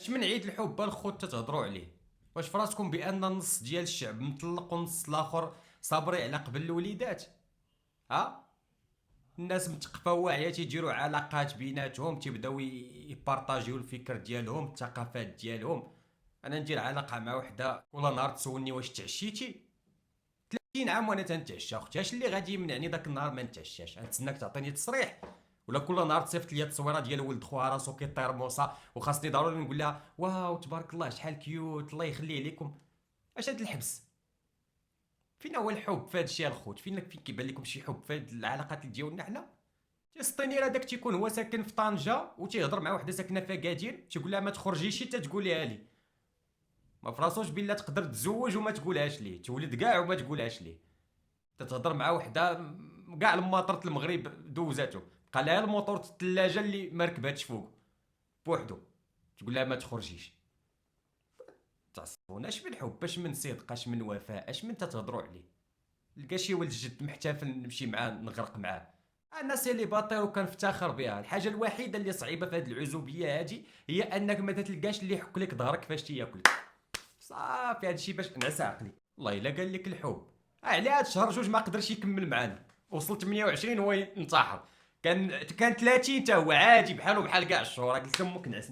اش من عيد الحب الخوت تتهضروا عليه؟ واش فراسكم بان النص ديال الشعب مطلق والنص الاخر صابري على قبل الوليدات؟ ها؟ الناس متقفه واعيه تيديروا علاقات بيناتهم، تيبداو يبارطاجيو الفكر ديالهم، الثقافات ديالهم. انا ندير علاقه مع وحده كل نهار تسولني واش تعشيتي. 30 عام وانا تنتعشى اختي، اش اللي غادي يمنعني ذاك النهار ما نتعشاش؟ غنتسناك تعطيني تصريح؟ ولا كل نهار تصيفط لي التصويره ديال ولد خوها راسو كيطير موسى وخاصني ضروري نقول لها واو تبارك الله شحال كيوت الله يخليه لكم؟ اش هاد الحبس؟ فين هو الحب في هاد الشيء الخوت؟ فين كيبان لكم شي حب في هاد العلاقات اللي ديالنا حنا؟ تيسطيني هذاك تيكون هو ساكن في طنجه وتيهضر مع وحده ساكنه في اكادير، تيقول لها ما تخرجيش حتى تقوليها لي. ما فراسوش بلا تقدر تزوج وما تقولهاش ليه، تولد كاع وما تقولهاش ليه. تتهضر مع وحده كاع الماطرة المغرب دوزاتو، بقى لها الموطور الثلاجه اللي ما ركباتش فوق بوحدو، تقول لها ما تخرجيش. تعصبون اش من حب، اش من صدق، اش من وفاء، اش من تتهضروا عليه؟ لقى شي ولد جد محتفل نمشي معاه نغرق معاه. انا سيليباتير وكنفتخر بها. الحاجه الوحيده اللي صعيبه في هذه العزوبيه هذه هي انك ما تلقاش اللي يحك لك ظهرك فاش تياكل. صافي هادشي باش نعس عقلي. والله الا قال لك الحب على هاد شهر جوج ما قدرش يكمل معانا، وصل 28 هو ينتحر. كان 30 حتى هو عادي بحالو بحال كاع الشهور. قلت لامك نعس.